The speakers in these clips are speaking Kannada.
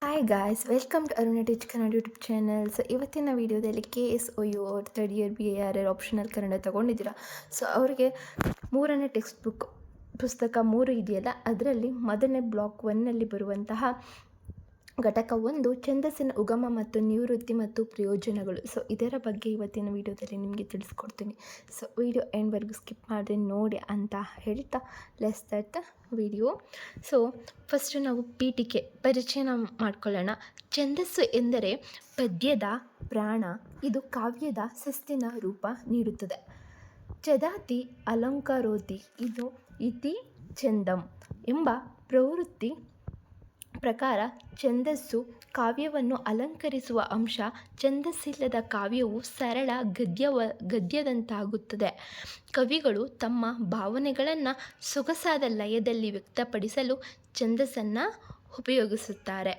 Hi guys, welcome to Aruna teach Kannada YouTube channel. So ಇವತ್ತಿನ ವೀಡಿಯೋದಲ್ಲಿ KSOU ಅವ್ರ third year BARR optional Kannada ತೊಗೊಂಡಿದ್ದೀರಾ. ಸೊ ಅವರಿಗೆ ಮೂರನೇ ಟೆಕ್ಸ್ಟ್ ಬುಕ್ ಪುಸ್ತಕ 3 ಇದೆಯಲ್ಲ, ಅದರಲ್ಲಿ ಮೊದಲನೇ ಬ್ಲಾಕ್ 1ನಲ್ಲಿ ಬರುವಂತಹ ಘಟಕ 1 ಛಂದಸ್ಸಿನ ಉಗಮ ಮತ್ತು ನಿವೃತ್ತಿ ಮತ್ತು ಪ್ರಯೋಜನಗಳು. ಸೊ ಇದರ ಬಗ್ಗೆ ಇವತ್ತಿನ ವೀಡಿಯೋದಲ್ಲಿ ನಿಮಗೆ ತಿಳಿಸ್ಕೊಡ್ತೀನಿ. ಸೊ ವಿಡಿಯೋ ಎಂಡ್ವರೆಗೂ ಸ್ಕಿಪ್ ಮಾಡದೆ ನೋಡಿ ಅಂತ ಹೇಳ್ತಾ let's start the video. So first ನಾವು ಪೀಠಿಕೆ ಪರಿಚಯನ ಮಾಡ್ಕೊಳ್ಳೋಣ. ಛಂದಸ್ಸು ಎಂದರೆ ಪದ್ಯದ ಪ್ರಾಣ. ಇದು ಕಾವ್ಯದ ಶಿಸ್ತಿನ ರೂಪ ನೀಡುತ್ತದೆ. ಚದಾತಿ ಅಲಂಕಾರೋತಿ ಇದು ಇತಿ ಛಂದಂ ಎಂಬ ಪ್ರವೃತ್ತಿ ಪ್ರಕಾರ ಛಂದಸ್ಸು ಕಾವ್ಯವನ್ನು ಅಲಂಕರಿಸುವ ಅಂಶ. ಛಂದಸ್ಸಿಲ್ಲದ ಕಾವ್ಯವು ಸರಳ ಗದ್ಯದಂತಾಗುತ್ತದೆ. ಕವಿಗಳು ತಮ್ಮ ಭಾವನೆಗಳನ್ನು ಸೊಗಸಾದ ಲಯದಲ್ಲಿ ವ್ಯಕ್ತಪಡಿಸಲು ಛಂದಸ್ಸನ್ನು ಉಪಯೋಗಿಸುತ್ತಾರೆ.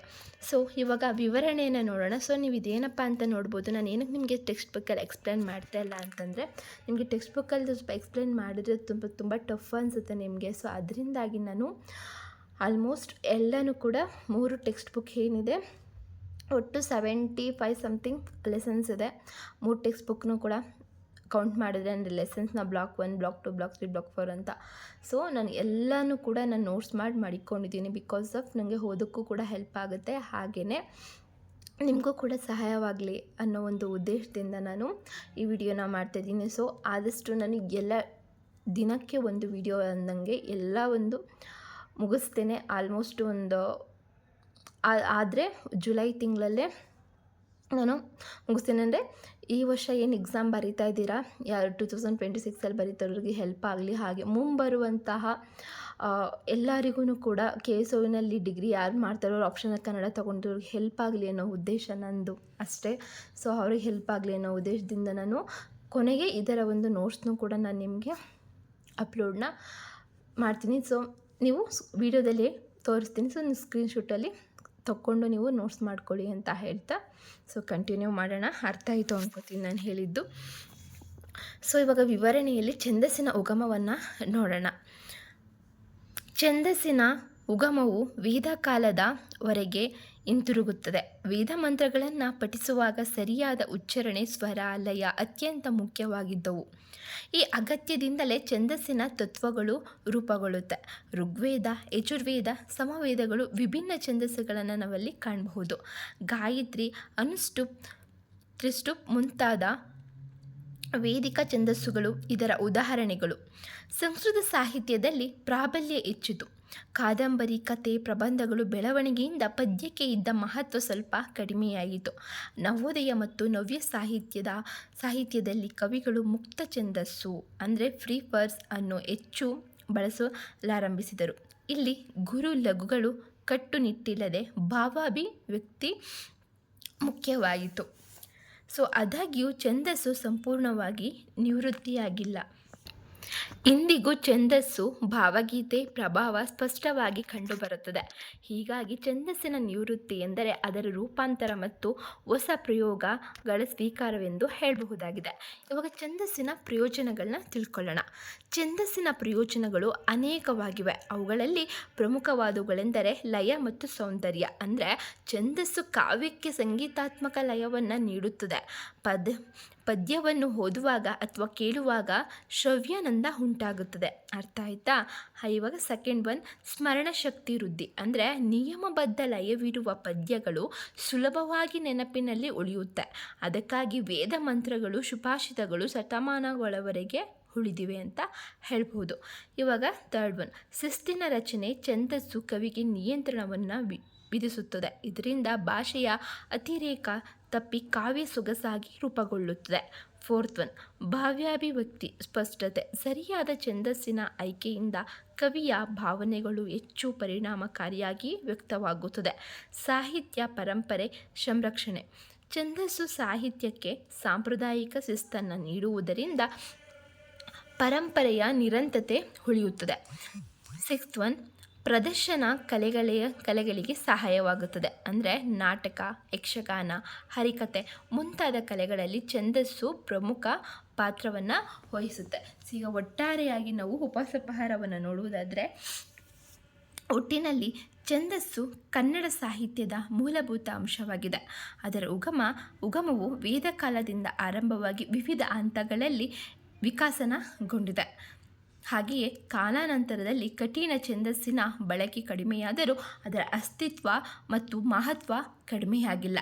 ಸೊ ಇವಾಗ ವಿವರಣೆಯನ್ನು ನೋಡೋಣ. ಸೊ ನೀವು ಇದೇನಪ್ಪ ಅಂತ ನೋಡ್ಬೋದು. ನಾನು ಏನಕ್ಕೆ ನಿಮಗೆ ಟೆಕ್ಸ್ಟ್ ಬುಕ್ಕಲ್ಲಿ ಎಕ್ಸ್ಪ್ಲೇನ್ ಮಾಡ್ತಾ ಇಲ್ಲ ಅಂತಂದರೆ, ನಿಮಗೆ ಟೆಕ್ಸ್ಟ್ ಬುಕ್ಕಲ್ಲಿ ಸ್ವಲ್ಪ ಎಕ್ಸ್ಪ್ಲೇನ್ ಮಾಡಿದರೆ ತುಂಬ ಟಫ್ ಅನಿಸುತ್ತೆ ನಿಮಗೆ. ಸೊ ಅದರಿಂದಾಗಿ ನಾನು ಆಲ್ಮೋಸ್ಟ್ ಎಲ್ಲನೂ ಕೂಡ 3 ಟೆಕ್ಸ್ಟ್ ಬುಕ್ ಏನಿದೆ, ಒಟ್ಟು 75 ಸಮಥಿಂಗ್ ಲೆಸನ್ಸ್ ಇದೆ. 3 ಟೆಕ್ಸ್ಟ್ ಬುಕ್ನೂ ಕೂಡ ಕೌಂಟ್ ಮಾಡಿದ್ರೆ ಅಂದರೆ ಲೆಸನ್ಸ್ನ ಬ್ಲಾಕ್ 1, ಬ್ಲಾಕ್ 2, ಬ್ಲಾಕ್ 3, ಬ್ಲಾಕ್ 4 ಅಂತ. ಸೊ ನಾನು ಎಲ್ಲನೂ ಕೂಡ ನಾನು ನೋಟ್ಸ್ ಮಾಡಿಕೊಂಡಿದ್ದೀನಿ. ಬಿಕಾಸ್ ಆಫ್ ನನಗೆ ಓದೋಕ್ಕೂ ಕೂಡ ಹೆಲ್ಪ್ ಆಗುತ್ತೆ, ಹಾಗೆಯೇ ನಿಮಗೂ ಕೂಡ ಸಹಾಯವಾಗಲಿ ಅನ್ನೋ ಒಂದು ಉದ್ದೇಶದಿಂದ ನಾನು ಈ ವಿಡಿಯೋನ ಮಾಡ್ತಾಯಿದ್ದೀನಿ. ಸೊ ಆದಷ್ಟು ನನಗೆ ಎಲ್ಲ ದಿನಕ್ಕೆ ಒಂದು ವಿಡಿಯೋ ಅಂದಂಗೆ ಎಲ್ಲ ಒಂದು ಮುಗಿಸ್ತೇನೆ. ಆಲ್ಮೋಸ್ಟ್ ಒಂದು ಆದರೆ ಜುಲೈ ತಿಂಗಳಲ್ಲೇ ನಾನು ಮುಗಿಸ್ತೇನೆ. ಅಂದರೆ ಈ ವರ್ಷ ಏನು ಎಕ್ಸಾಮ್ ಬರೀತಾ ಇದ್ದೀರಾ, ಯಾರು 2026 ಬರೀತಾರೋರಿಗೆ ಹೆಲ್ಪ್ ಆಗಲಿ, ಹಾಗೆ ಮುಂಬರುವಂತಹ ಎಲ್ಲರಿಗೂ ಕೂಡ KSOUನಲ್ಲಿ ಡಿಗ್ರಿ ಯಾರು ಮಾಡ್ತಾರೋ ಆಪ್ಷನಲ್ ಕನ್ನಡ ತೊಗೊಂಡಿರೋರಿಗೆ ಹೆಲ್ಪ್ ಆಗಲಿ ಅನ್ನೋ ಉದ್ದೇಶ ನಂದು ಅಷ್ಟೇ. ಸೊ ಅವ್ರಿಗೆ ಹೆಲ್ಪ್ ಆಗಲಿ ಅನ್ನೋ ಉದ್ದೇಶದಿಂದ ನಾನು ಕೊನೆಗೆ ಇದರ ಒಂದು ನೋಟ್ಸ್ನೂ ಕೂಡ ನಾನು ನಿಮಗೆ ಅಪ್ಲೋಡ್ನ ಮಾಡ್ತೀನಿ. ಸೊ ನೀವು ವಿಡಿಯೋದಲ್ಲಿ ತೋರಿಸ್ತೀನಿ. ಸೊ ನೀವು ಸ್ಕ್ರೀನ್ಶಾಟಲ್ಲಿ ತಗೊಂಡು ನೀವು ನೋಟ್ಸ್ ಮಾಡ್ಕೊಳ್ಳಿ ಅಂತ ಹೇಳ್ತಾ ಸೊ ಕಂಟಿನ್ಯೂ ಮಾಡೋಣ. ಅರ್ಥ ಆಯಿತು ಅನ್ಕೋತೀನಿ ನಾನು ಹೇಳಿದ್ದು. ಸೊ ಇವಾಗ ವಿವರಣೆಯಲ್ಲಿ ಛಂದಸ್ಸಿನ ಉಗಮವನ್ನು ನೋಡೋಣ. ಛಂದಸ್ಸಿನ ಉಗಮವು ವೇದ ಕಾಲದವರೆಗೆ ಹಿಂತಿರುಗುತ್ತದೆ. ವೇದ ಮಂತ್ರಗಳನ್ನು ಪಠಿಸುವಾಗ ಸರಿಯಾದ ಉಚ್ಚಾರಣೆ, ಸ್ವರ, ಲಯ ಅತ್ಯಂತ ಮುಖ್ಯವಾಗಿದ್ದವು. ಈ ಅಗತ್ಯದಿಂದಲೇ ಛಂದಸ್ಸಿನ ತತ್ವಗಳು ರೂಪುಗೊಳ್ಳುತ್ತೆ. ಋಗ್ವೇದ, ಯಜುರ್ವೇದ, ಸಮವೇದಗಳು ವಿಭಿನ್ನ ಛಂದಸ್ಸುಗಳನ್ನು ನಾವಲ್ಲಿ ಕಾಣಬಹುದು. ಗಾಯತ್ರಿ, ಅನುಷ್ಟುಪ್, ತ್ರಿಷ್ಟುಪ್ ಮುಂತಾದ ವೇದಿಕ ಛಂದಸ್ಸುಗಳು ಇದರ ಉದಾಹರಣೆಗಳು. ಸಂಸ್ಕೃತ ಸಾಹಿತ್ಯದಲ್ಲಿ ಪ್ರಾಬಲ್ಯ ಹೆಚ್ಚಿತು. ಕಾದಂಬರಿ, ಕತೆ, ಪ್ರಬಂಧಗಳು ಬೆಳವಣಿಗೆಯಿಂದ ಪದ್ಯಕ್ಕೆ ಇದ್ದ ಮಹತ್ವ ಸ್ವಲ್ಪ ಕಡಿಮೆಯಾಯಿತು. ನವೋದಯ ಮತ್ತು ನವ್ಯ ಸಾಹಿತ್ಯದಲ್ಲಿ ಕವಿಗಳು ಮುಕ್ತ ಛಂದಸ್ಸು ಅಂದರೆ ಫ್ರೀ ವರ್ಸ್ ಅನ್ನು ಹೆಚ್ಚು ಬಳಸಲಾರಂಭಿಸಿದರು. ಇಲ್ಲಿ ಗುರು ಲಘುಗಳು ಕಟ್ಟುನಿಟ್ಟಿಲ್ಲದೆ ಭಾವಾಭಿವ್ಯಕ್ತಿ ಮುಖ್ಯವಾಯಿತು. ಸೊ ಆದಾಗ್ಯೂ ಛಂದಸ್ಸು ಸಂಪೂರ್ಣವಾಗಿ ನಿವೃತ್ತಿಯಾಗಿಲ್ಲ. ಇಂದಿಗೂ ಛಂದಸ್ಸು ಭಾವಗೀತೆ ಪ್ರಭಾವ ಸ್ಪಷ್ಟವಾಗಿ ಕಂಡುಬರುತ್ತದೆ. ಹೀಗಾಗಿ ಛಂದಸ್ಸಿನ ನಿವೃತ್ತಿ ಎಂದರೆ ಅದರ ರೂಪಾಂತರ ಮತ್ತು ಹೊಸ ಪ್ರಯೋಗಗಳ ಸ್ವೀಕಾರವೆಂದು ಹೇಳಬಹುದಾಗಿದೆ. ಇವಾಗ ಛಂದಸ್ಸಿನ ಪ್ರಯೋಜನಗಳನ್ನ ತಿಳ್ಕೊಳ್ಳೋಣ. ಛಂದಸ್ಸಿನ ಪ್ರಯೋಜನಗಳು ಅನೇಕವಾಗಿವೆ. ಅವುಗಳಲ್ಲಿ ಪ್ರಮುಖವಾದವುಗಳೆಂದರೆ ಲಯ ಮತ್ತು ಸೌಂದರ್ಯ. ಅಂದರೆ ಛಂದಸ್ಸು ಕಾವ್ಯಕ್ಕೆ ಸಂಗೀತಾತ್ಮಕ ಲಯವನ್ನು ನೀಡುತ್ತದೆ. ಪದ್ಯವನ್ನು ಓದುವಾಗ ಅಥವಾ ಕೇಳುವಾಗ ಶ್ರವ್ಯಾನಂದ ಉಂಟಾಗುತ್ತದೆ. ಅರ್ಥ ಆಯ್ತಾ? ಇವಾಗ ಸೆಕೆಂಡ್ ಒನ್, ಸ್ಮರಣ ಶಕ್ತಿ ವೃದ್ಧಿ. ಅಂದರೆ ನಿಯಮಬದ್ಧ ಲಯವಿರುವ ಪದ್ಯಗಳು ಸುಲಭವಾಗಿ ನೆನಪಿನಲ್ಲಿ ಉಳಿಯುತ್ತೆ. ಅದಕ್ಕಾಗಿ ವೇದ ಮಂತ್ರಗಳು, ಸುಭಾಷಿತಗಳು ಶತಮಾನಗಳವರೆಗೆ ಉಳಿದಿವೆ ಅಂತ ಹೇಳ್ಬೋದು. ಇವಾಗ ಥರ್ಡ್ ಒನ್, ಶಿಸ್ತಿನ ರಚನೆ. ಛಂದಸ್ಸು ಕವಿಗೆ ನಿಯಂತ್ರಣವನ್ನು ವಿಧಿಸುತ್ತದೆ. ಇದರಿಂದ ಭಾಷೆಯ ಅತಿರೇಕ ತಪ್ಪಿ ಕಾವ್ಯ ಸೊಗಸಾಗಿ ರೂಪುಗೊಳ್ಳುತ್ತದೆ. ಫೋರ್ತ್ ಒನ್, ಭಾವ್ಯಾಭಿವ್ಯಕ್ತಿ ಸ್ಪಷ್ಟತೆ. ಸರಿಯಾದ ಛಂದಸ್ಸಿನ ಆಯ್ಕೆಯಿಂದ ಕವಿಯ ಭಾವನೆಗಳು ಹೆಚ್ಚು ಪರಿಣಾಮಕಾರಿಯಾಗಿ ವ್ಯಕ್ತವಾಗುತ್ತದೆ. ಸಾಹಿತ್ಯ ಪರಂಪರೆ ಸಂರಕ್ಷಣೆ. ಛಂದಸ್ಸು ಸಾಹಿತ್ಯಕ್ಕೆ ಸಾಂಪ್ರದಾಯಿಕ ಶಿಸ್ತನ್ನು ನೀಡುವುದರಿಂದ ಪರಂಪರೆಯ ನಿರಂತರತೆ ಉಳಿಯುತ್ತದೆ. ಸಿಕ್ಸ್ತ್ ಒನ್, ಪ್ರದರ್ಶನ ಕಲೆಗಳಿಗೆ ಸಹಾಯವಾಗುತ್ತದೆ. ಅಂದರೆ ನಾಟಕ, ಯಕ್ಷಗಾನ, ಹರಿಕತೆ ಮುಂತಾದ ಕಲೆಗಳಲ್ಲಿ ಛಂದಸ್ಸು ಪ್ರಮುಖ ಪಾತ್ರವನ್ನು ವಹಿಸುತ್ತೆ. ಈಗ ಒಟ್ಟಾರೆಯಾಗಿ ನಾವು ಉಪಸಂಹಾರವನ್ನು ನೋಡುವುದಾದರೆ ಒಟ್ಟಿನಲ್ಲಿ ಛಂದಸ್ಸು ಕನ್ನಡ ಸಾಹಿತ್ಯದ ಮೂಲಭೂತ ಅಂಶವಾಗಿದೆ. ಅದರ ಉಗಮವು ವೇದ ಕಾಲದಿಂದ ಆರಂಭವಾಗಿ ವಿವಿಧ ಹಂತಗಳಲ್ಲಿ ವಿಕಸನಗೊಂಡಿದೆ. ಹಾಗೆಯೇ ಕಾಲಾನಂತರದಲ್ಲಿ ಕಠಿಣ ಛಂದಸ್ಸಿನ ಬಳಕೆ ಕಡಿಮೆಯಾದರೂ ಅದರ ಅಸ್ತಿತ್ವ ಮತ್ತು ಮಹತ್ವ ಕಡಿಮೆಯಾಗಿಲ್ಲ.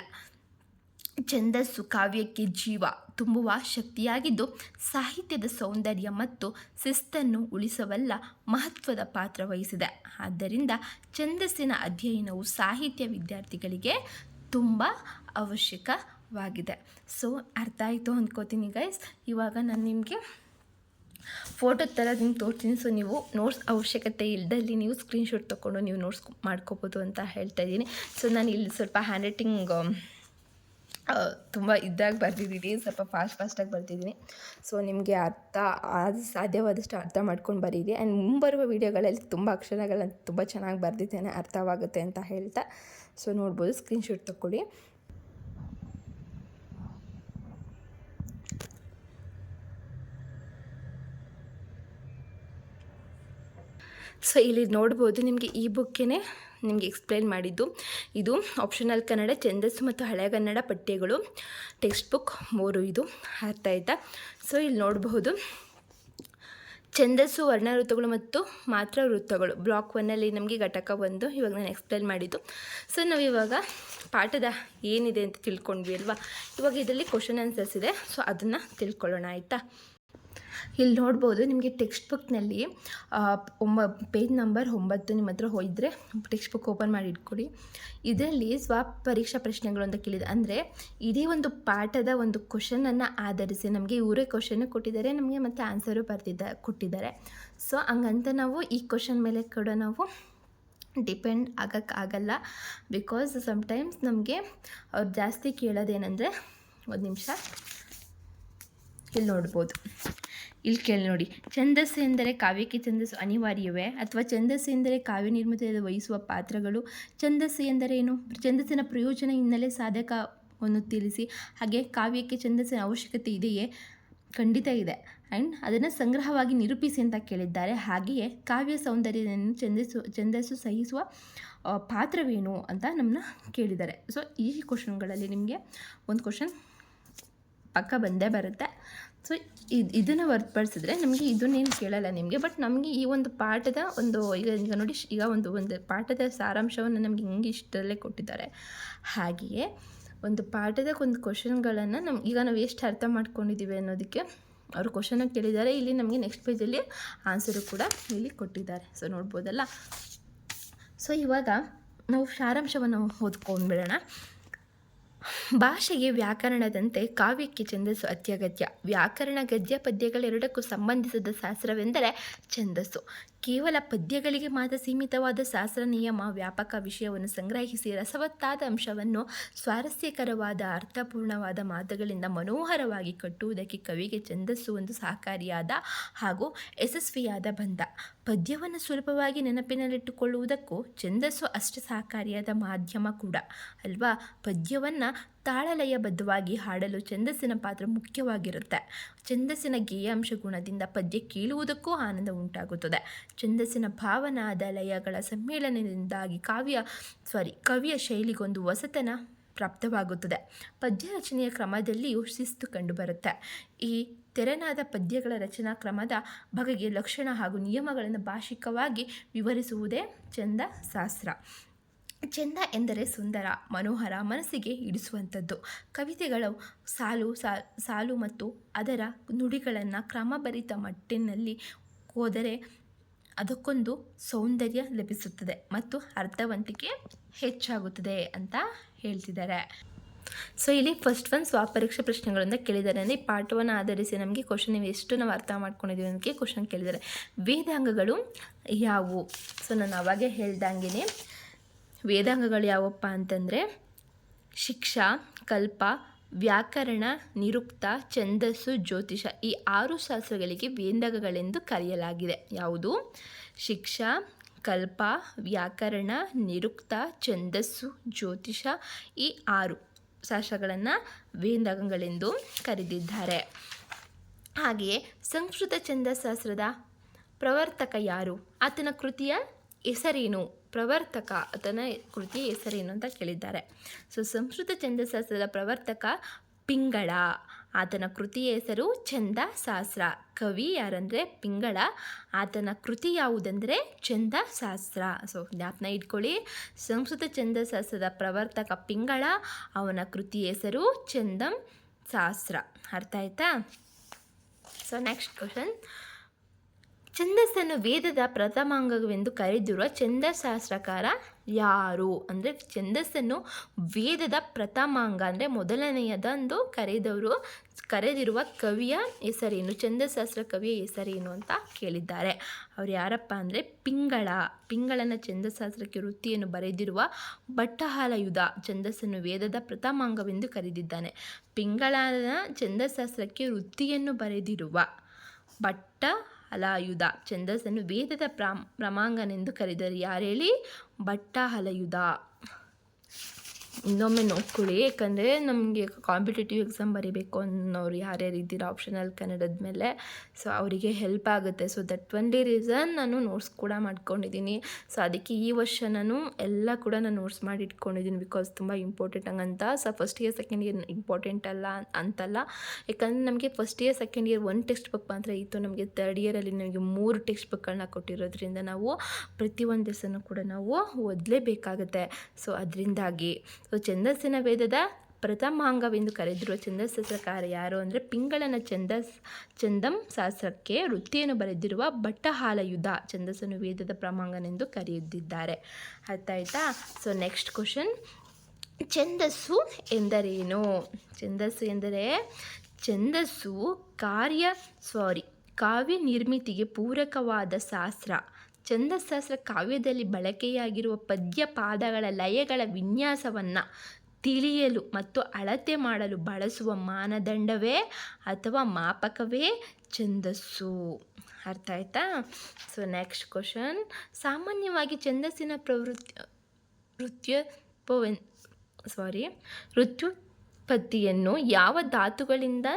ಛಂದಸ್ಸು ಕಾವ್ಯಕ್ಕೆ ಜೀವ ತುಂಬುವ ಶಕ್ತಿಯಾಗಿದ್ದು ಸಾಹಿತ್ಯದ ಸೌಂದರ್ಯ ಮತ್ತು ಶಿಸ್ತನ್ನು ಉಳಿಸಬಲ್ಲ ಮಹತ್ವದ ಪಾತ್ರ ವಹಿಸಿದೆ. ಆದ್ದರಿಂದ ಛಂದಸ್ಸಿನ ಅಧ್ಯಯನವು ಸಾಹಿತ್ಯ ವಿದ್ಯಾರ್ಥಿಗಳಿಗೆ ತುಂಬ ಅವಶ್ಯಕವಾಗಿದೆ. ಸೊ ಅರ್ಥ ಆಯಿತು ಅಂದ್ಕೋತೀನಿ ಗೈಸ್. ಇವಾಗ ನಾನು ನಿಮಗೆ ಫೋಟೋ ಥರ ನಿಮ್ಗೆ ತೋರಿಸ್ತೀನಿ. ಸೊ ನೀವು ನೋಟ್ಸ್ ಅವಶ್ಯಕತೆ ಇಲ್ಲದಲ್ಲಿ ನೀವು ಸ್ಕ್ರೀನ್ಶಾಟ್ ತೊಗೊಂಡು ನೀವು ನೋಟ್ಸ್ ಮಾಡ್ಕೋಬೋದು ಅಂತ ಹೇಳ್ತಾ ಇದ್ದೀನಿ. ಸೊ ನಾನು ಇಲ್ಲಿ ಸ್ವಲ್ಪ ಹ್ಯಾಂಡ್ ರೈಟಿಂಗ್ ತುಂಬ ಇದಾಗಿ ಬರ್ತಿದ್ದೀನಿ, ಸ್ವಲ್ಪ ಫಾಸ್ಟಾಗಿ ಬರ್ತಿದ್ದೀನಿ. ಸೊ ನಿಮಗೆ ಸಾಧ್ಯವಾದಷ್ಟು ಅರ್ಥ ಮಾಡ್ಕೊಂಡು ಬರೀರಿ. ಆ್ಯಂಡ್ ಮುಂಬರುವ ವೀಡಿಯೋಗಳಲ್ಲಿ ತುಂಬ ಅಕ್ಷರಗಳನ್ನು ತುಂಬ ಚೆನ್ನಾಗಿ ಬರೆದಿದ್ದೇನೆ, ಅರ್ಥವಾಗುತ್ತೆ ಅಂತ ಹೇಳ್ತಾ. ಸೊ ನೋಡ್ಬೋದು, ಸ್ಕ್ರೀನ್ಶಾಟ್ ತಗೊಳ್ಳಿ. ಸೊ ಇಲ್ಲಿ ನೋಡ್ಬೋದು, ನಿಮಗೆ ಈ ಬುಕ್ಕೇ ನಿಮಗೆ ಎಕ್ಸ್ಪ್ಲೇನ್ ಮಾಡಿದ್ದು. ಇದು ಆಪ್ಷನಲ್ ಕನ್ನಡ ಛಂದಸ್ಸು ಮತ್ತು ಹಳೆಗನ್ನಡ ಪಠ್ಯಗಳು ಟೆಕ್ಸ್ಟ್ ಬುಕ್ 3 ಇದು. ಅರ್ಥ ಆಯ್ತಾ? ಸೊ ಇಲ್ಲಿ ನೋಡಬಹುದು, ಛಂದಸ್ಸು ವರ್ಣ ವೃತ್ತಗಳು ಮತ್ತು ಮಾತ್ರ ವೃತ್ತಗಳು ಬ್ಲಾಕ್ 1ನಲ್ಲಿ ನಮಗೆ ಘಟಕ 1 ಇವಾಗ ನಾನು ಎಕ್ಸ್ಪ್ಲೇನ್ ಮಾಡಿದ್ದು. ಸೊ ನಾವು ಇವಾಗ ಪಾಠದ ಏನಿದೆ ಅಂತ ತಿಳ್ಕೊಂಡ್ವಿ ಅಲ್ವಾ. ಇವಾಗ ಇದರಲ್ಲಿ ಕ್ವಶನ್ ಆನ್ಸರ್ಸ್ ಇದೆ. ಸೊ ಅದನ್ನು ತಿಳ್ಕೊಳ್ಳೋಣ, ಆಯಿತಾ? ಇಲ್ಲಿ ನೋಡ್ಬೋದು, ನಿಮಗೆ ಟೆಕ್ಸ್ಟ್ ಬುಕ್ನಲ್ಲಿ ಪೇಜ್ ನಂಬರ್ 9 ನಿಮ್ಮ ಹತ್ರ ಹೋಗಿದ್ರೆ ಟೆಕ್ಸ್ಟ್ ಬುಕ್ ಓಪನ್ ಮಾಡಿ ಇಟ್ಕೊಡಿ. ಇದರಲ್ಲಿ ಪರೀಕ್ಷಾ ಪ್ರಶ್ನೆಗಳು ಅಂತ ಕೇಳಿದೆ. ಅಂದರೆ ಇದೇ ಒಂದು ಪಾಠದ ಒಂದು ಕ್ವಶನನ್ನು ಆಧರಿಸಿ ನಮಗೆ ಇವರೇ ಕ್ವಶನ್ ಕೊಟ್ಟಿದ್ದಾರೆ, ನಮಗೆ ಮತ್ತು ಆನ್ಸರು ಕೊಟ್ಟಿದ್ದಾರೆ. ಸೊ ಹಂಗಂತ ನಾವು ಈ ಕ್ವಶನ್ ಮೇಲೆ ಕೂಡ ನಾವು ಡಿಪೆಂಡ್ ಆಗೋಕ್ಕಾಗಲ್ಲ. ಬಿಕಾಸ್ ಸಮ್ಟೈಮ್ಸ್ ನಮಗೆ ಅವ್ರು ಜಾಸ್ತಿ ಕೇಳೋದೇನೆಂದರೆ, ಒಂದು ನಿಮಿಷ ಇಲ್ಲಿ ನೋಡ್ಬೋದು, ಇಲ್ಲಿ ಕೇಳಿ ನೋಡಿ. ಛಂದಸ್ಸು ಎಂದರೆ ಕಾವ್ಯಕ್ಕೆ ಛಂದಸ್ಸು ಅನಿವಾರ್ಯವೇ, ಅಥವಾ ಛಂದಸ್ಸು ಎಂದರೆ ಕಾವ್ಯ ನಿರ್ಮಿತಿಯಲ್ಲಿ ವಹಿಸುವ ಪಾತ್ರಗಳು? ಛಂದಸ್ಸು ಎಂದರೇನು? ಛಂದಸ್ಸಿನ ಪ್ರಯೋಜನ, ಹಿನ್ನೆಲೆ, ಸಾಧಕವನ್ನು ತಿಳಿಸಿ. ಹಾಗೆ ಕಾವ್ಯಕ್ಕೆ ಛಂದಸ್ಸಿನ ಅವಶ್ಯಕತೆ ಇದೆಯೇ? ಖಂಡಿತ ಇದೆ. ಆ್ಯಂಡ್ ಅದನ್ನು ಸಂಗ್ರಹವಾಗಿ ನಿರೂಪಿಸಿ ಅಂತ ಕೇಳಿದ್ದಾರೆ. ಹಾಗೆಯೇ ಕಾವ್ಯ ಸೌಂದರ್ಯವನ್ನು ಛಂದಸ್ಸು ಸಹಿಸುವ ಪಾತ್ರವೇನು ಅಂತ ನಮ್ಮನ್ನ ಕೇಳಿದ್ದಾರೆ. ಸೊ ಈ ಕ್ವಶನ್ಗಳಲ್ಲಿ ನಿಮಗೆ ಒಂದು ಕ್ವಶನ್ ಪಕ್ಕ ಬಂದೇ ಬರುತ್ತೆ. ಸೊ ಇದನ್ನು ಹೊರತುಪಡಿಸಿದ್ರೆ ನಮಗೆ ಇದನ್ನೇನು ಕೇಳಲ್ಲ ನಿಮಗೆ. ಬಟ್ ನಮಗೆ ಈ ಒಂದು ಪಾಠದ ಒಂದು ಈಗ ನೋಡಿ, ಈಗ ಒಂದು ಪಾಠದ ಸಾರಾಂಶವನ್ನು ನಮಗೆ ಹಿಂಗೆ ಇಷ್ಟರಲ್ಲೇ ಕೊಟ್ಟಿದ್ದಾರೆ. ಹಾಗೆಯೇ ಒಂದು ಪಾಠದ ಒಂದು ಕ್ವಶನ್ಗಳನ್ನು ಈಗ ನಾವು ಎಷ್ಟು ಅರ್ಥ ಮಾಡ್ಕೊಂಡಿದ್ದೀವಿ ಅನ್ನೋದಕ್ಕೆ ಅವರು ಕ್ವಶನ್ ಕೇಳಿದ್ದಾರೆ. ಇಲ್ಲಿ ನಮಗೆ ನೆಕ್ಸ್ಟ್ ಪೇಜಲ್ಲಿ ಆನ್ಸರು ಕೂಡ ಇಲ್ಲಿ ಕೊಟ್ಟಿದ್ದಾರೆ. ಸೊ ನೋಡ್ಬೋದಲ್ಲ. ಸೊ ಇವಾಗ ನಾವು ಸಾರಾಂಶವನ್ನು ಓದ್ಕೊಂಡ್ಬಿಡೋಣ. ಭಾಷೆಗೆ ವ್ಯಾಕರಣದಂತೆ ಕಾವ್ಯಕ್ಕೆ ಛಂದಸ್ಸು ಅತ್ಯಗತ್ಯ. ವ್ಯಾಕರಣ ಗದ್ಯ ಪದ್ಯಗಳೆರಡಕ್ಕೂ ಸಂಬಂಧಿಸಿದ ಶಾಸ್ತ್ರವೆಂದರೆ ಛಂದಸ್ಸು. ಕೇವಲ ಪದ್ಯಗಳಿಗೆ ಮಾತ್ರ ಸೀಮಿತವಾದ ಶಾಸ್ತ್ರ ನಿಯಮ ವ್ಯಾಪಕ ವಿಷಯವನ್ನು ಸಂಗ್ರಹಿಸಿ ರಸವತ್ತಾದ ಅಂಶವನ್ನು ಸ್ವಾರಸ್ಯಕರವಾದ ಅರ್ಥಪೂರ್ಣವಾದ ಮಾತುಗಳಿಂದ ಮನೋಹರವಾಗಿ ಕಟ್ಟುವುದಕ್ಕೆ ಕವಿಗೆ ಛಂದಸ್ಸು ಒಂದು ಸಹಕಾರಿಯಾದ ಹಾಗೂ ಯಶಸ್ವಿಯಾದ ಬಂಧ. ಪದ್ಯವನ್ನು ಸುಲಭವಾಗಿ ನೆನಪಿನಲ್ಲಿಟ್ಟುಕೊಳ್ಳುವುದಕ್ಕೂ ಛಂದಸ್ಸು ಅಷ್ಟೇ ಸಹಕಾರಿಯಾದ ಮಾಧ್ಯಮ ಕೂಡ ಅಲ್ವಾ. ಪದ್ಯವನ್ನು ತಾಳಲಯಬದ್ಧವಾಗಿ ಹಾಡಲು ಛಂದಸ್ಸಿನ ಪಾತ್ರ ಮುಖ್ಯವಾಗಿರುತ್ತೆ. ಛಂದಸ್ಸಿನ ಗೇಯಾಂಶ ಗುಣದಿಂದ ಪದ್ಯ ಕೇಳುವುದಕ್ಕೂ ಆನಂದ ಉಂಟಾಗುತ್ತದೆ. ಛಂದಸ್ಸಿನ ಭಾವನಾದ ಲಯಗಳ ಸಮ್ಮೇಳನದಿಂದಾಗಿ ಕವಿಯ ಶೈಲಿಗೊಂದು ಹೊಸತನ ಪ್ರಾಪ್ತವಾಗುತ್ತದೆ. ಪದ್ಯ ರಚನೆಯ ಕ್ರಮದಲ್ಲಿಯೂ ಶಿಸ್ತು ಕಂಡುಬರುತ್ತೆ. ಈ ತೆರನಾದ ಪದ್ಯಗಳ ರಚನಾ ಕ್ರಮದ ಬಗೆಗೆ ಲಕ್ಷಣ ಹಾಗೂ ನಿಯಮಗಳನ್ನು ಭಾಷಿಕವಾಗಿ ವಿವರಿಸುವುದೇ ಛಂದಶಾಸ್ತ್ರ. ಛಂದ ಎಂದರೆ ಸುಂದರ, ಮನೋಹರ, ಮನಸ್ಸಿಗೆ ಹಿಡಿಸುವಂಥದ್ದು. ಕವಿತೆಗಳು ಸಾಲು ಮತ್ತು ಅದರ ನುಡಿಗಳನ್ನು ಕ್ರಮಭರಿತ ಮಟ್ಟಿನಲ್ಲಿ ಹೋದರೆ ಅದಕ್ಕೊಂದು ಸೌಂದರ್ಯ ಲಭಿಸುತ್ತದೆ ಮತ್ತು ಅರ್ಥವಂತಿಕೆ ಹೆಚ್ಚಾಗುತ್ತದೆ ಅಂತ ಹೇಳ್ತಿದ್ದಾರೆ. ಸೊ ಇಲ್ಲಿ ಫಸ್ಟ್ ಸ್ವಪರೀಕ್ಷಾ ಪ್ರಶ್ನೆಗಳಿಂದ ಕೇಳಿದ್ದಾರೆ. ಅಂದರೆ ಪಾಠವನ್ನು ಆಧರಿಸಿ ನಮಗೆ ಕ್ವಶನ್ ಎಷ್ಟು ನಾವು ಅರ್ಥ ಮಾಡ್ಕೊಂಡಿದ್ದೀವಿ ಅನ್ನೋಕ್ಕೆ ಕ್ವಶನ್ ಕೇಳಿದ್ದಾರೆ. ವೇದಾಂಗಗಳು ಯಾವುವು? ಸೊ ನಾನು ಅವಾಗೇ ಹೇಳ್ದಂಗೆ ವೇದಾಂಗಗಳು ಯಾವಪ್ಪ ಅಂತಂದರೆ ಶಿಕ್ಷಾ, ಕಲ್ಪ, ವ್ಯಾಕರಣ, ನಿರುಕ್ತ, ಛಂದಸ್ಸು, ಜ್ಯೋತಿಷ ಈ 6 ಶಾಸ್ತ್ರಗಳಿಗೆ ವೇದಾಂಗಗಳೆಂದು ಕರೆಯಲಾಗಿದೆ. ಯಾವುದು? ಶಿಕ್ಷಾ, ಕಲ್ಪ, ವ್ಯಾಕರಣ, ನಿರುಕ್ತ, ಛಂದಸ್ಸು, ಜ್ಯೋತಿಷ ಈ 6 ಶಾಸ್ತ್ರಗಳನ್ನು ವೇದಾಂಗಗಳೆಂದು ಕರೆದಿದ್ದಾರೆ. ಹಾಗೆಯೇ ಸಂಸ್ಕೃತ ಛಂದಶಾಸ್ತ್ರದ ಪ್ರವರ್ತಕ ಯಾರು? ಆತನ ಕೃತಿಯ ಹೆಸರೇನು ಪ್ರವರ್ತಕ ಆತನ ಕೃತಿಯ ಹೆಸರೇನು ಅಂತ ಕೇಳಿದ್ದಾರೆ. ಸೊ ಸಂಸ್ಕೃತ ಛಂದಶಾಸ್ತ್ರದ ಪ್ರವರ್ತಕ ಪಿಂಗಳ. ಆತನ ಕೃತಿಯ ಹೆಸರು ಛಂದಶಾಸ್ತ್ರ. ಕವಿ ಯಾರಂದರೆ ಪಿಂಗಳ. ಆತನ ಕೃತಿ ಯಾವುದಂದರೆ ಛಂದಶಾಸ್ತ್ರ. ಸೊ ಜ್ಞಾಪನ ಇಟ್ಕೊಳ್ಳಿ, ಸಂಸ್ಕೃತ ಛಂದಶಾಸ್ತ್ರದ ಪ್ರವರ್ತಕ ಪಿಂಗಳ, ಅವನ ಕೃತಿಯ ಹೆಸರು ಛಂದಶಾಸ್ತ್ರ. ಅರ್ಥ ಆಯ್ತಾ? ಸೊ ನೆಕ್ಸ್ಟ್ ಕ್ವಶನ್, ಛಂದಸ್ಸನ್ನು ವೇದದ ಪ್ರಥಮಾಂಗವೆಂದು ಕರೆದಿರುವ ಛಂದಶಾಸ್ತ್ರಕಾರ ಯಾರು? ಅಂದರೆ ಛಂದಸ್ಸನ್ನು ವೇದದ ಪ್ರಥಮಾಂಗ ಅಂದರೆ ಮೊದಲನೆಯದಂದು ಕರೆದಿರುವ ಕವಿಯ ಹೆಸರೇನು, ಛಂದಶಾಸ್ತ್ರ ಕವಿಯ ಹೆಸರೇನು ಅಂತ ಕೇಳಿದ್ದಾರೆ. ಅವ್ರು ಯಾರಪ್ಪ ಅಂದರೆ ಪಿಂಗಳ. ಪಿಂಗಳನ ಛಂದಶಾಸ್ತ್ರಕ್ಕೆ ವೃತ್ತಿಯನ್ನು ಬರೆದಿರುವ ಭಟ್ಟಹಾಲಯುಧ ಛಂದಸ್ಸನ್ನು ವೇದದ ಪ್ರಥಮಾಂಗವೆಂದು ಕರೆದಿದ್ದಾನೆ. ಪಿಂಗಳನ ಛಂದಶಾಸ್ತ್ರಕ್ಕೆ ವೃತ್ತಿಯನ್ನು ಬರೆದಿರುವ ಭಟ್ಟಹಾಲಯುಧ ಛಂದಸ್ಸನ್ನು ವೇದದ ಪ್ರಮಾಂಗನೆಂದು ಕರೆದರು. ಯಾರು ಹೇಳಿ? ಭಟ್ಟಹಾಲಯುಧ. ಇನ್ನೊಮ್ಮೆ ನೋಡ್ಕೊಳ್ಳಿ, ಯಾಕಂದರೆ ನಮಗೆ ಕಾಂಪಿಟೇಟಿವ್ ಎಕ್ಸಾಮ್ ಬರೀಬೇಕು ಅನ್ನೋರು ಯಾರ್ಯಾರು ಇದ್ದೀರಾ ಆಪ್ಷನಲ್ ಕನ್ನಡದ ಮೇಲೆ, ಸೊ ಅವರಿಗೆ ಹೆಲ್ಪ್ ಆಗುತ್ತೆ. ಸೊ ದಟ್ ಒನ್ಲಿ ರೀಸನ್ ನಾನು ನೋಟ್ಸ್ ಕೂಡ ಮಾಡ್ಕೊಂಡಿದ್ದೀನಿ. ಸೊ ಅದಕ್ಕೆ ಈ ವರ್ಷ ನಾನು ಎಲ್ಲ ಕೂಡ ನಾನು ನೋಟ್ಸ್ ಮಾಡಿ ಇಟ್ಕೊಂಡಿದ್ದೀನಿ, ಬಿಕಾಸ್ ತುಂಬ ಇಂಪಾರ್ಟೆಂಟ್ ಹಂಗಂತ. So first year second year important ಅಂತಲ್ಲ, ಯಾಕಂದರೆ ನಮಗೆ ಫಸ್ಟ್ ಇಯರ್ ಸೆಕೆಂಡ್ ಇಯರ್ ಒಂದು ಟೆಕ್ಸ್ಟ್ ಬುಕ್ ಮಾತ್ರ ಇತ್ತು. ನಮಗೆ ಥರ್ಡ್ ಇಯರಲ್ಲಿ ನಮಗೆ 3 ಟೆಕ್ಸ್ಟ್ ಬುಕ್ಗಳನ್ನ ಕೊಟ್ಟಿರೋದ್ರಿಂದ ನಾವು ಪ್ರತಿಯೊಂದು ಲೆಸನ್ನು ಕೂಡ ನಾವು ಓದಲೇಬೇಕಾಗುತ್ತೆ. ಸೊ ಅದರಿಂದಾಗಿ ಸೊ ಛಂದಸ್ಸಿನ ವೇದದ ಪ್ರಥಮಾಂಗವೆಂದು ಕರೆದಿರುವ ಛಂದಶಾಸ್ತ್ರಕಾರ ಯಾರು ಅಂದರೆ ಪಿಂಗಳನ ಛಂದಶಾಸ್ತ್ರಕ್ಕೆ ವೃತ್ತಿಯನ್ನು ಬರೆದಿರುವ ಭಟ್ಟಹಾಲಯುಧ ಛಂದಸ್ಸನ್ನು ವೇದದ ಪ್ರಮಾಂಗನೆಂದು ಕರೆದಿದ್ದಾರೆ. ಅರ್ಥ ಆಯ್ತಾ? ಸೊ ನೆಕ್ಸ್ಟ್ ಕ್ವಶನ್, ಛಂದಸ್ಸು ಎಂದರೇನು? ಛಂದಸ್ಸು ಎಂದರೆ ಛಂದಸ್ಸು ಕಾವ್ಯ ನಿರ್ಮಿತಿಗೆ ಪೂರಕವಾದ ಶಾಸ್ತ್ರ. ಛಂದಶಾಸ್ತ್ರ ಕಾವ್ಯದಲ್ಲಿ ಬಳಕೆಯಾಗಿರುವ ಪದ್ಯ ಪಾದಗಳ ಲಯಗಳ ವಿನ್ಯಾಸವನ್ನು ತಿಳಿಯಲು ಮತ್ತು ಅಳತೆ ಮಾಡಲು ಬಳಸುವ ಮಾನದಂಡವೇ ಅಥವಾ ಮಾಪಕವೇ ಛಂದಸ್ಸು. ಅರ್ಥ ಆಯ್ತಾ? ಸೊ ನೆಕ್ಸ್ಟ್ ಕ್ವಶನ್, ಸಾಮಾನ್ಯವಾಗಿ ಛಂದಸ್ಸಿನ ಋತ್ಯುತ್ಪತ್ತಿಯನ್ನು ಯಾವ ಧಾತುಗಳಿಂದ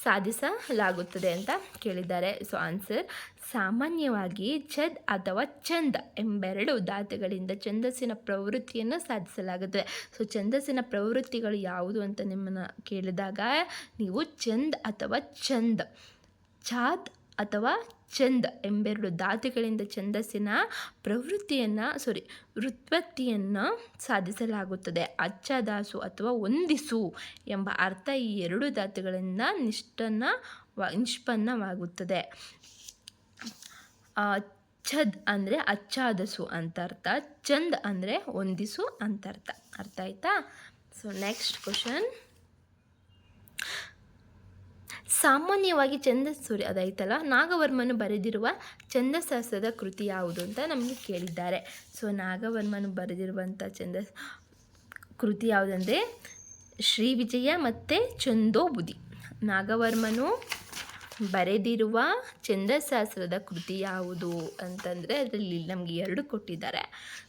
ಸಾಧಿಸಲಾಗುತ್ತದೆ ಅಂತ ಕೇಳಿದ್ದಾರೆ. ಸೊ ಆನ್ಸರ್, ಸಾಮಾನ್ಯವಾಗಿ ಛದ್ ಅಥವಾ ಛಂದ ಎಂಬೆರಡು ಧಾತುಗಳಿಂದ ಛಂದಸ್ಸಿನ ಪ್ರವೃತ್ತಿಯನ್ನು ಸಾಧಿಸಲಾಗುತ್ತದೆ. ಸೊ ಛಂದಸ್ಸಿನ ಪ್ರವೃತ್ತಿಗಳು ಯಾವುದು ಅಂತ ನಿಮ್ಮನ್ನು ಕೇಳಿದಾಗ ನೀವು ಛಂದ್ ಅಥವಾ ಛಂದ್, ಛಾದ್ ಅಥವಾ ಛಂದ್ ಎಂಬೆರಡು ಧಾತುಗಳಿಂದ ಛಂದಸ್ಸಿನ ವ್ಯುತ್ಪತ್ತಿಯನ್ನು ಸಾಧಿಸಲಾಗುತ್ತದೆ. ಅಚ್ಚದಾಸು ಅಥವಾ ಹೊಂದಿಸು ಎಂಬ ಅರ್ಥ ಈ 2 ಧಾತುಗಳಿಂದ ನಿಷ್ಪನ್ನವಾಗುತ್ತದೆ. ಛದ್ ಅಂದರೆ ಅಚ್ಚಾದಸು ಅಂತ ಅರ್ಥ, ಛಂದ್ ಅಂದರೆ ಹೊಂದಿಸು ಅಂತ ಅರ್ಥ. ಅರ್ಥ ಆಯ್ತಾ? ಸೊ ನೆಕ್ಸ್ಟ್ ಕ್ವಶನ್, ಸಾಮಾನ್ಯವಾಗಿ ಅದಾಯ್ತಲ್ಲ, ನಾಗವರ್ಮನು ಬರೆದಿರುವ ಛಂದಶಾಸ್ತ್ರದ ಕೃತಿ ಯಾವುದು ಅಂತ ನಮಗೆ ಕೇಳಿದ್ದಾರೆ. ಸೊ ನಾಗವರ್ಮನು ಬರೆದಿರುವಂಥ ಕೃತಿ ಯಾವುದಂದರೆ ಶ್ರೀವಿಜಯ ಮತ್ತು ಛಂದೋಬುದಿ. ನಾಗವರ್ಮನು ಬರೆದಿರುವ ಛಂದಶಾಸ್ತ್ರದ ಕೃತಿ ಯಾವುದು ಅಂತಂದರೆ ಅದರಲ್ಲಿ ನಮಗೆ 2 ಕೊಟ್ಟಿದ್ದಾರೆ.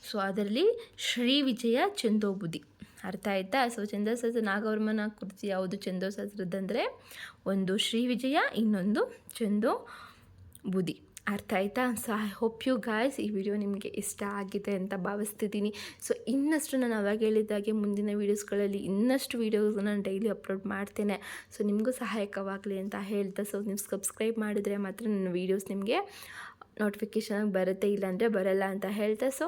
ಸೊ ಅದರಲ್ಲಿ ಶ್ರೀವಿಜಯ, ಛಂದೋಬುದಿ. ಅರ್ಥ ಆಯ್ತಾ? ಸೊ ಛಂದಶಾಸ್ತ್ರ ನಾಗವರ್ಮನ ಕೃತಿ ಯಾವುದು ಛಂದಶಾಸ್ತ್ರದಂದರೆ ಒಂದು ಶ್ರೀವಿಜಯ, ಇನ್ನೊಂದು ಛಂದೋಬುದಿ. ಅರ್ಥ ಆಯ್ತಾ? So I hope you guys ಈ ವಿಡಿಯೋ ನಿಮಗೆ ಇಷ್ಟ ಆಗಿದೆ ಅಂತ ಭಾವಿಸ್ತಿದ್ದೀನಿ. ಸೊ ಇನ್ನಷ್ಟು ನಾನು ಅವಾಗ ಹೇಳಿದಾಗೆ ಮುಂದಿನ ವೀಡಿಯೋಸ್ಗಳಲ್ಲಿ ಇನ್ನಷ್ಟು ವೀಡಿಯೋಸ್ ನಾನು ಡೈಲಿ ಅಪ್ಲೋಡ್ ಮಾಡ್ತೇನೆ. ಸೊ ನಿಮಗೂ ಸಹಾಯಕವಾಗಲಿ ಅಂತ ಹೇಳ್ತಾ, ಸೊ ನೀವು ಸಬ್ಸ್ಕ್ರೈಬ್ ಮಾಡಿದರೆ ಮಾತ್ರ ನನ್ನ ವೀಡಿಯೋಸ್ ನಿಮಗೆ ನೋಟಿಫಿಕೇಷನ್ ಬರುತ್ತೆ, ಇಲ್ಲಾಂದರೆ ಬರಲ್ಲ ಅಂತ ಹೇಳ್ತಾ, ಸೊ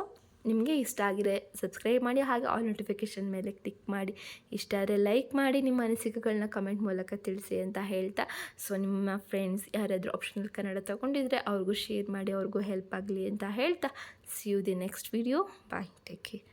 ನಿಮಗೆ ಇಷ್ಟ ಆಗಿದೆ ಸಬ್ಸ್ಕ್ರೈಬ್ ಮಾಡಿ, ಹಾಗೆ ಆಲ್ ನೋಟಿಫಿಕೇಷನ್ ಮೇಲೆ ಕ್ಲಿಕ್ ಮಾಡಿ. ಇಷ್ಟ ಆದರೆ ಲೈಕ್ ಮಾಡಿ, ನಿಮ್ಮ ಅನಿಸಿಕೆಗಳನ್ನ ಕಮೆಂಟ್ ಮೂಲಕ ತಿಳಿಸಿ ಅಂತ ಹೇಳ್ತಾ, ಸೊ ನಿಮ್ಮ ಫ್ರೆಂಡ್ಸ್ ಯಾರಾದರೂ ಆಪ್ಷನಲ್ ಕನ್ನಡ ತೊಗೊಂಡಿದ್ರೆ ಅವ್ರಿಗೂ ಶೇರ್ ಮಾಡಿ, ಅವ್ರಿಗೂ ಹೆಲ್ಪ್ ಆಗಲಿ ಅಂತ ಹೇಳ್ತಾ, see you the next video. Bye, take care.